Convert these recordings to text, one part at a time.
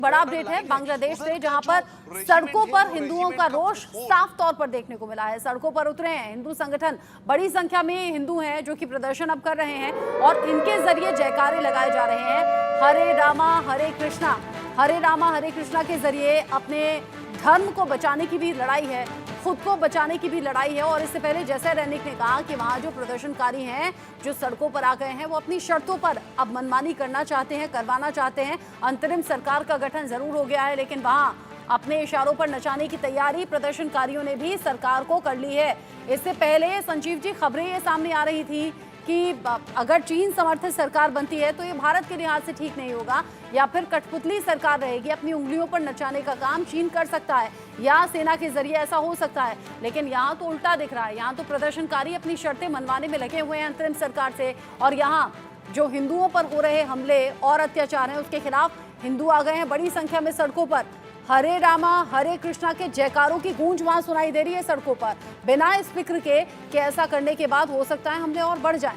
बड़ा अपडेट है बांग्लादेश से, जहां पर सड़कों पर हिंदुओं का रोष साफ तौर पर देखने को मिला है। सड़कों पर उतरे हैं हिंदू संगठन, बड़ी संख्या में हिंदू हैं जो कि प्रदर्शन अब कर रहे हैं और इनके जरिए जयकारे लगाए जा रहे हैं। हरे रामा हरे कृष्णा, हरे रामा हरे कृष्णा के जरिए अपने धर्म को बचाने की भी लड़ाई है, खुद को बचाने की भी लड़ाई है। और इससे पहले जैसे रैनिक ने कहा कि वहां जो प्रदर्शनकारी हैं जो सड़कों पर आ गए हैं वो अपनी शर्तों पर अब मनमानी करना चाहते हैं, करवाना चाहते हैं। अंतरिम सरकार का गठन जरूर हो गया है, लेकिन वहां अपने इशारों पर नचाने की तैयारी प्रदर्शनकारियों ने भी सरकार को कर ली है। इससे पहले संजीव जी, खबरें ये सामने आ रही थी कि अगर चीन समर्थित सरकार बनती है तो ये भारत के लिहाज से ठीक नहीं होगा, या फिर कठपुतली सरकार रहेगी, अपनी उंगलियों पर नचाने का काम चीन कर सकता है या सेना के जरिए ऐसा हो सकता है। लेकिन यहाँ तो उल्टा दिख रहा है, यहाँ तो प्रदर्शनकारी अपनी शर्तें मनवाने में लगे हुए हैं अंतरिम सरकार से, और यहाँ जो हिंदुओं पर हो रहे हमले और अत्याचार हैं उसके खिलाफ हिंदू आ गए हैं बड़ी संख्या में सड़कों पर। हरे रामा हरे कृष्णा के जयकारों की गूंज वहां सुनाई दे रही है सड़कों पर, बिना इस फिक्र के कि ऐसा करने के बाद हो सकता है हमले और बढ़ जाएं।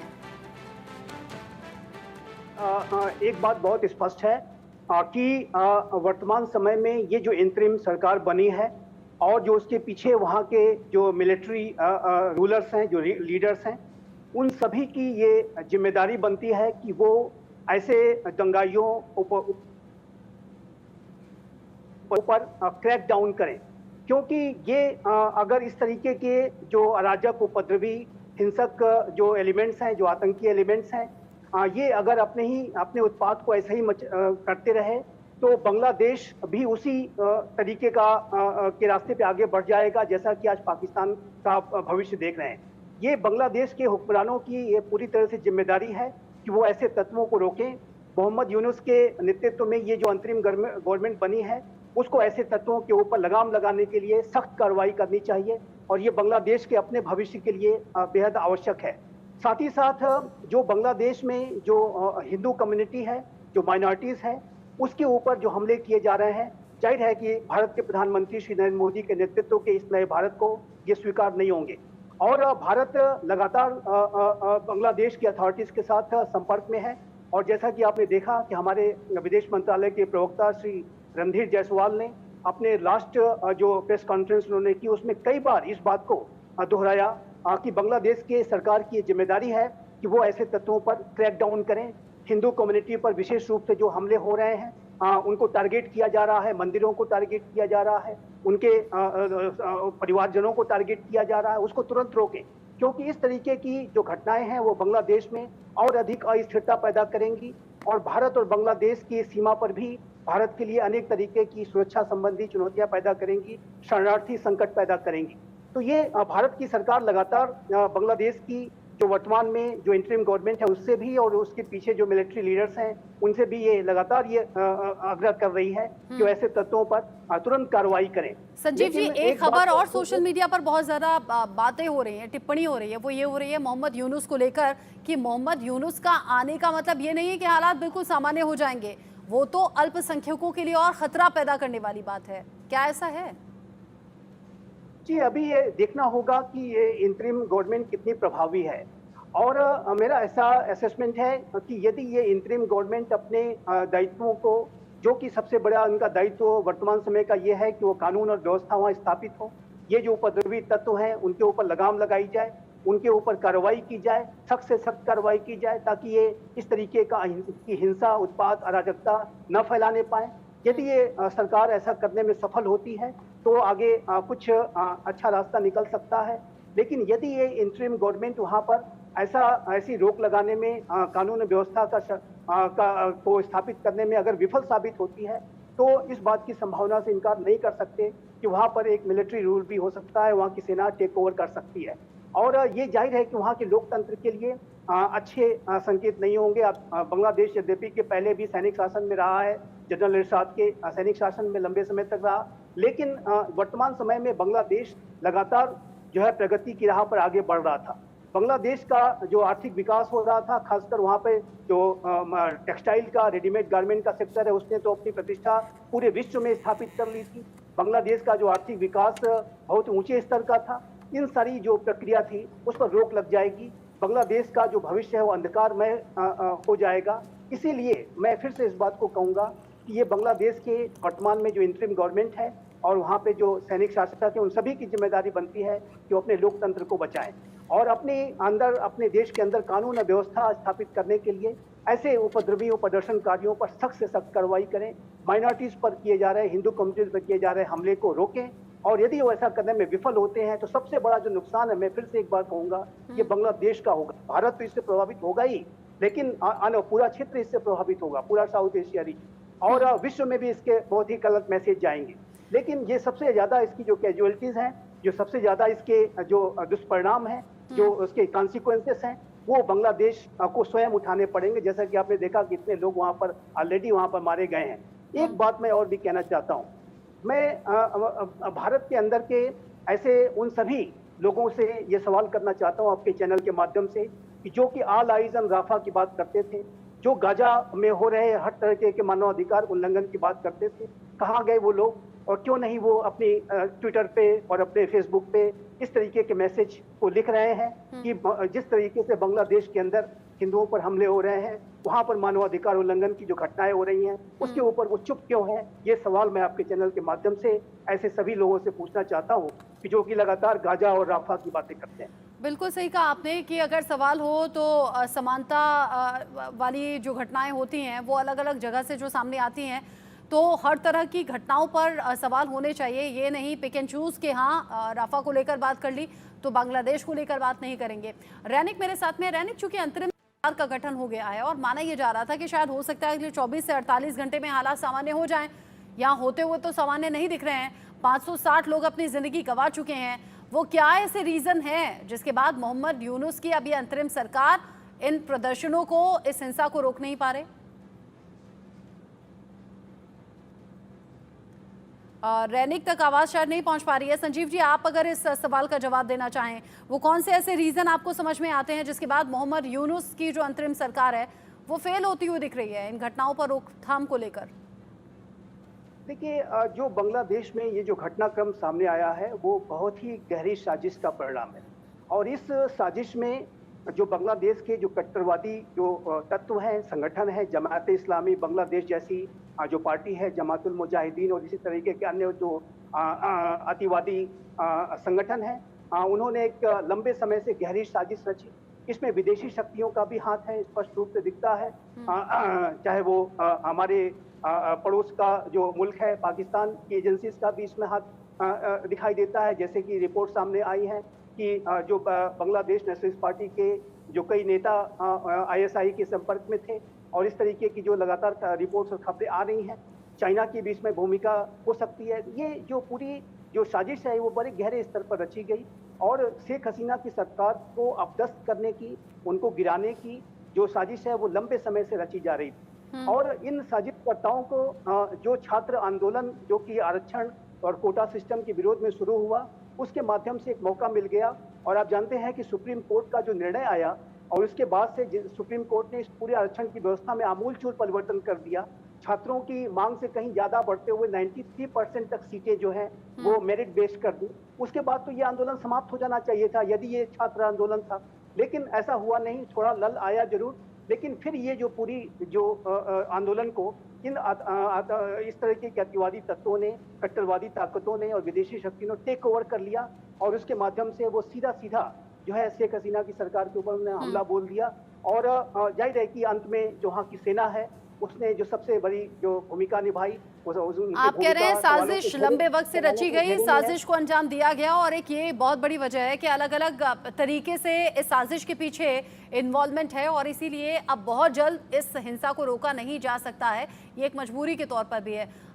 एक बात बहुत स्पष्ट है कि वर्तमान समय में ये जो इंतरिम सरकार बनी है और जो उसके पीछे वहाँ के जो मिलिट्री रूलर्स हैं, जो लीडर्स हैं, उन सभी की ये जिम्मेदारी बनती है कि वो ऐसे दंगाइयों पर क्रैक डाउन करें। क्योंकि ये अगर इस तरीके के जो अराजक उपद्रवी हिंसक जो एलिमेंट्स हैं, जो आतंकी एलिमेंट्स हैं, ये अगर अपने उत्पाद को ऐसे ही करते रहे तो बांग्लादेश भी उसी तरीके के रास्ते पे आगे बढ़ जाएगा, जैसा कि आज पाकिस्तान का भविष्य देख रहे हैं। ये बांग्लादेश के हुक्मरानों की ये पूरी तरह से जिम्मेदारी है कि वो ऐसे तत्वों को रोकें। मोहम्मद यूनुस के नेतृत्व में ये जो अंतरिम गवर्नमेंट बनी है उसको ऐसे तत्वों के ऊपर लगाम लगाने के लिए सख्त कार्रवाई करनी चाहिए, और ये बांग्लादेश के अपने भविष्य के लिए बेहद आवश्यक है। साथ ही साथ जो बांग्लादेश में जो हिंदू कम्युनिटी है, जो माइनॉरिटीज है, उसके ऊपर जो हमले किए जा रहे हैं, जाहिर है कि भारत के प्रधानमंत्री श्री नरेंद्र मोदी के नेतृत्व के इस नए भारत को ये स्वीकार नहीं होंगे। और भारत लगातार बांग्लादेश की अथॉरिटीज के साथ संपर्क में है, और जैसा कि आपने देखा कि हमारे विदेश मंत्रालय के प्रवक्ता श्री रणधीर जायसवाल ने अपने लास्ट जो प्रेस कॉन्फ्रेंस उन्होंने की उसमें कई बार इस बात को दोहराया कि बांग्लादेश के सरकार की जिम्मेदारी है कि वो ऐसे तत्वों पर क्रैक डाउन करें। हिंदू कम्युनिटी पर विशेष रूप से जो हमले हो रहे हैं उनको टारगेट किया जा रहा है, मंदिरों को टारगेट किया जा रहा है, उनके परिवारजनों को टारगेट किया जा रहा है, उसको तुरंत रोकें। क्योंकि इस तरीके की जो घटनाएं हैं वो बांग्लादेश में और अधिक अस्थिरता पैदा करेंगी, और भारत और बांग्लादेश की सीमा पर भी भारत के लिए अनेक तरीके की सुरक्षा संबंधी चुनौतियां पैदा करेंगी, शरणार्थी संकट पैदा करेंगी। तो ये भारत की सरकार लगातार बांग्लादेश की जो वर्तमान में जो इंटरिम गवर्नमेंट है उससे भी, और उसके पीछे जो मिलिट्री लीडर्स हैं उनसे भी ये लगातार ये आग्रह कर रही है कि ऐसे तत्वों पर तुरंत कार्रवाई करें। संजीव जी, एक खबर और सोशल मीडिया पर बहुत ज्यादा बातें हो रही हैं, टिप्पणी हो रही है, वो ये हो रही है मोहम्मद यूनुस को लेकर कि मोहम्मद यूनुस का आने का मतलब ये नहीं है कि हालात बिल्कुल सामान्य हो जाएंगे, वो तो अल्पसंख्यकों के लिए और खतरा पैदा करने वाली बात है। क्या ऐसा है? जी, अभी ये देखना होगा कि ये इंतरिम गवर्नमेंट कितनी प्रभावी है, और मेरा ऐसा असेसमेंट है कि यदि ये इंतरिम गवर्नमेंट अपने दायित्वों को, जो कि सबसे बड़ा उनका दायित्व वर्तमान समय का ये है कि वो कानून और व्यवस्था वहाँ स्थापित हो, ये जो उपद्रवी तत्व हैं उनके ऊपर लगाम लगाई जाए, उनके ऊपर कार्रवाई की जाए, सख्त से सख्त कार्रवाई की जाए, ताकि ये इस तरीके की हिंसा, उत्पात, अराजकता न फैलाने पाए। यदि ये सरकार ऐसा करने में सफल होती है तो आगे कुछ अच्छा रास्ता निकल सकता है। लेकिन यदि ये इंटरिम गवर्नमेंट वहाँ पर ऐसी रोक लगाने में, कानून व्यवस्था को स्थापित करने में अगर विफल साबित होती है तो इस बात की संभावना से इनकार नहीं कर सकते कि वहाँ पर एक मिलिट्री रूल भी हो सकता है, वहाँ की सेना टेक ओवर कर सकती है। और ये जाहिर है कि वहाँ के लोकतंत्र के लिए अच्छे संकेत नहीं होंगे। बांग्लादेश यद्यपि के पहले भी सैनिक शासन में रहा है, जनरल इरशाद के सैनिक शासन में लंबे समय तक रहा, लेकिन वर्तमान समय में बांग्लादेश लगातार जो है प्रगति की राह पर आगे बढ़ रहा था। बांग्लादेश का जो आर्थिक विकास हो रहा था, खासकर वहाँ पे जो टेक्सटाइल का, रेडीमेड गारमेंट का सेक्टर है, उसने तो अपनी प्रतिष्ठा पूरे विश्व में स्थापित कर ली थी। बांग्लादेश का जो आर्थिक विकास बहुत ऊंचे स्तर का था। इन सारी जो प्रक्रिया थी उस पर रोक लग जाएगी, बांग्लादेश का जो भविष्य है वो अंधकारमय हो जाएगा। इसीलिए मैं फिर से इस बात को कहूंगा कि ये बांग्लादेश के वर्तमान में जो इंटरिम गवर्नमेंट है और वहाँ पे जो सैनिक शासक है उन सभी की जिम्मेदारी बनती है कि वो अपने लोकतंत्र को बचाएं और अपने अंदर अपने देश के अंदर कानून और व्यवस्था स्थापित करने के लिए ऐसे उपद्रवियों प्रदर्शनकारियों पर सख्त से सख्त कार्रवाई करें, माइनॉरिटीज पर किए जा रहे हिंदू कम्युनिटीज पर किए जा रहे हमले को रोकें और यदि वो ऐसा करने में विफल होते हैं तो सबसे बड़ा जो नुकसान है, मैं फिर से एक बार कहूंगा, ये बांग्लादेश का होगा। भारत तो इससे प्रभावित होगा ही, लेकिन पूरा क्षेत्र इससे प्रभावित होगा, पूरा साउथ एशिया रीजन और विश्व में भी इसके बहुत ही गलत मैसेज जाएंगे। लेकिन ये सबसे ज्यादा इसकी जो कैजुअलिटीज हैं, जो सबसे ज्यादा इसके जो दुष्परिणाम हैं, जो उसके कॉन्सिक्वेंसेस हैं, वो बांग्लादेश को स्वयं उठाने पड़ेंगे। जैसा कि आपने देखा कि इतने लोग वहां पर ऑलरेडी वहां पर मारे गए हैं। एक बात मैं और भी कहना चाहता हूं, मैं भारत के अंदर के ऐसे उन सभी लोगों से ये सवाल करना चाहता हूं आपके चैनल के माध्यम से कि जो कि ऑल आइज ऑन राफा की बात करते थे, जो गाजा में हो रहे हर तरह के मानवाधिकार उल्लंघन की बात करते थे, कहाँ गए वो लोग और क्यों नहीं वो अपनी ट्विटर पे और अपने फेसबुक पे इस तरीके के मैसेज को लिख रहे हैं कि जिस तरीके से बांग्लादेश के अंदर हिंदुओं पर हमले हो रहे हैं, वहां पर मानवाधिकार उल्लंघन की जो घटनाएं हो रही हैं, उसके ऊपर वो चुप क्यों है? ये सवाल मैं आपके चैनल के माध्यम से ऐसे सभी लोगों से पूछना चाहता हूँ कि जो कि लगातार गाजा और राफा की बातें करते हैं। बिल्कुल सही कहा आपने कि अगर सवाल हो तो समानता वाली जो घटनाएं होती हैं वो अलग अलग जगह से जो सामने आती हैं, तो हर तरह की घटनाओं पर सवाल होने चाहिए। ये नहीं पिक एंड चूज के हाँ राफा को लेकर बात कर ली तो बांग्लादेश को लेकर बात नहीं करेंगे। रैनिक मेरे साथ में। रैनिक, चूंकि अंतरिम सरकार का गठन हो गया है और माना यह जा रहा था कि शायद हो सकता है कि 24 से 48 घंटे में हालात सामान्य हो जाएं, यहाँ होते हुए तो सामान्य नहीं दिख रहे हैं। 560 लोग अपनी जिंदगी गंवा चुके हैं। वो क्या ऐसे रीजन है जिसके बाद मोहम्मद यूनुस की अब ये अंतरिम सरकार इन प्रदर्शनों को, इस हिंसा को रोक नहीं पा रहे? रैनिक तक आवाज शायद नहीं पहुंच पा रही है। संजीव जी, आप अगर इस सवाल का जवाब देना चाहें, वो कौन से ऐसे रीजन आपको समझ में आते हैं जिसके बाद मोहम्मद यूनुस की जो अंतरिम सरकार है वो फेल होती हुई दिख रही है इन घटनाओं पर रोकथाम को लेकर? देखिए, जो बांग्लादेश में ये जो घटनाक्रम सामने आया है वो बहुत ही गहरी साजिश का परिणाम है और इस साजिश में जो बांग्लादेश के जो कट्टरवादी जो तत्व हैं, संगठन है, जमात इस्लामी बांग्लादेश जैसी जो पार्टी है, जमातुल मुजाहिदीन और इसी तरीके के अन्य जो अतिवादी संगठन है, उन्होंने एक लंबे समय से गहरी साजिश रची। इसमें विदेशी शक्तियों का भी हाथ है, स्पष्ट रूप से दिखता है। चाहे वो हमारे पड़ोस का जो मुल्क है पाकिस्तान की एजेंसीज का भी इसमें हाथ दिखाई देता है। जैसे कि रिपोर्ट सामने आई है कि जो बांग्लादेश नेशनलिस्ट पार्टी के जो कई नेता आईएसआई के संपर्क में थे और इस तरीके की जो लगातार रिपोर्ट्स और खबरें आ रही हैं, चाइना की भी इसमें भूमिका हो सकती है। ये जो पूरी जो साजिश है वो बड़े गहरे स्तर पर रची गई और शेख हसीना की सरकार को अपदस्थ करने की, उनको गिराने की जो साजिश है वो लंबे समय से रची जा रही थी। और इन साजिशकर्ताओं को जो छात्र आंदोलन जो कि आरक्षण और कोटा सिस्टम के विरोध में शुरू हुआ, उसके माध्यम से एक मौका मिल गया। और आप जानते हैं कि सुप्रीम कोर्ट का जो निर्णय आया और उसके बाद से सुप्रीम कोर्ट ने इस पूरे आरक्षण की व्यवस्था में आमूलचूल परिवर्तन कर दिया। छात्रों की मांग से कहीं ज्यादा बढ़ते हुए 93% तक सीटें जो हैं वो मेरिट बेस्ड कर दी। उसके बाद तो ये आंदोलन समाप्त हो जाना चाहिए था यदि ये छात्र आंदोलन था, लेकिन ऐसा हुआ नहीं। थोड़ा लल आया जरूर, लेकिन फिर ये जो पूरी जो आंदोलन को इन इस तरह के अतिवादी तत्वों ने, कट्टरवादी ताकतों ने और विदेशी शक्तियों ने टेक ओवर कर लिया और उसके माध्यम से वो सीधा सीधा जो है शेख हसीना की सरकार के ऊपर उन्होंने हमला बोल दिया। और जाहिर है कि अंत में जो वहाँ की सेना है उसने जो सबसे बड़ी जो भूमिका निभाई, आप कह रहे हैं साजिश लंबे वक्त से रची गई, साजिश को अंजाम दिया गया और एक ये बहुत बड़ी वजह है कि अलग अलग तरीके से इस साजिश के पीछे इन्वॉल्वमेंट है और इसीलिए अब बहुत जल्द इस हिंसा को रोका नहीं जा सकता है। ये एक मजबूरी के तौर पर भी है।